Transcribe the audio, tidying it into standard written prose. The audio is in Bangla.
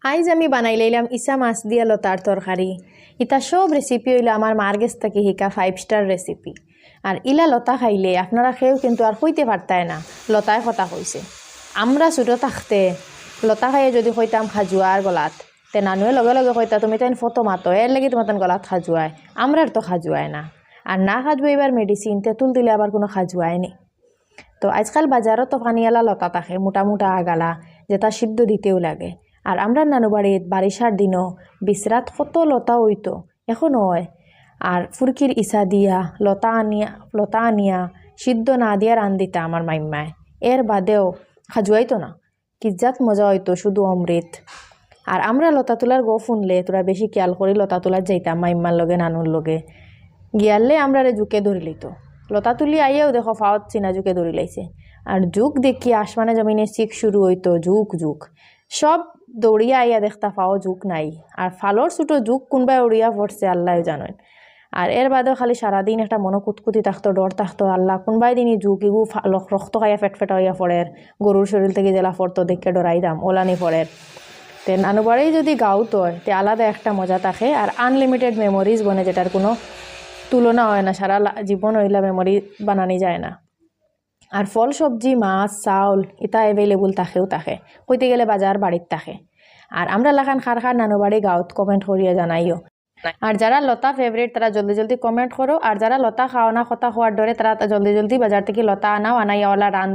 আইজ আমি বানাই লাইলাম ইসা মাছ দিয়া লতার তরকারি। ইতা সব রেসিপি হইলো আমার মার গেছ থেকে শিকা 5 স্টার রেসিপি। আর ইলা লতা খাইলে আপনারা খেয়েও কিন্তু আর হইতে পারতায় না লতায় কথা কইছে। আমরা ছোটো থাকতে লতা খাইয়ে যদি কইতাম খাজুয়ার গলাত, তে নানুয়ে লগে লগে কইতা তুমি তাই ফটো মাতো এর লাগি তোমার গলাত খাজুয়ায়। আমরার তো খাজুয়ায় না, আর না খাজুয়াইবার মেডিসিন তেঁতুল দিলে আবার কোনো খাজুয়ায় নি। তো আজকাল বাজারও তো পানিয়ালা লতা থাকে মোটা মোটা আগালা, যেটা সিদ্ধ দিতেও লাগে। আর আমরা নানু বাড়িত বারিশার দিনও বিশ্রাত কত লতা হইতো, এখনও হয়। আর ফুরকির ইসা দিয়া লতা আনিয়া সিদ্ধ না দিয়া রান দিতা আমার মাইম্মায়। এর বাদেও খাজুয়াইতো না, কিজাত মজা হইতো, শুধু অমৃত। আর আমরা লতা তোলার গো শুনলে তোরা বেশি খেয়াল করি লতা তোলার যাইতাম মাইম্মার লগে নানুর লগে গিয়ালে আমরা রে জুকে ধরি লইত। লতা তুলি আইয়াও দেখো ফাওয়াত চিনা জুকে ধরি লাইছে। আর যুগ দেখি আসমানে জমিনে শিখ শুরু হইতো, যুগ সব দৌড়িয়া আইয়া দেখতা ফাও যুগ নাই। আর ফালর ছোটো যুগ কোনবাই উড়িয়া পড়ছে আল্লাহ জানেন। আর এর বাদেও খালি সারাদিন একটা মনো কুতকুতি থাকতো, ডর থাকতো আল্লাহ কোনবাই দিনই যুগ ইগু রক্ত খাইয়া ফেটফেটা হইয়া পড়ের, গরুর শরীর থেকে জেলা পড়তো দেখে ডরাই দাম ওলানি পড়ের। তে নানু বাড়ি যদি গাউতো তে আলাদা একটা মজা থাকে আর আনলিমিটেড মেমোরিজ বনে, যেটার কোনো তুলনা হয় না, সারা জীবন হইলা মেমোরি বানানি যায় না। আর ফল সবজি মাছ চাউল এটা এভেলেবল থাকেও থাকে, কইতে গেলে বাজার বাড়িত থাকে। আর আমরা লাখান খার খার নানু বাড়ি গাঁৱত কমেন্ট করিয়া জানাইও। আর যারা লতা ফেভারিট তারা জলদি জলদি কমেন্ট করো, আর যারা লতা খাও না কথা হওয়ার ডরে তারা জলদি জলদি বাজার থেকে লতা আনাও, আনাইয়া ওলা রান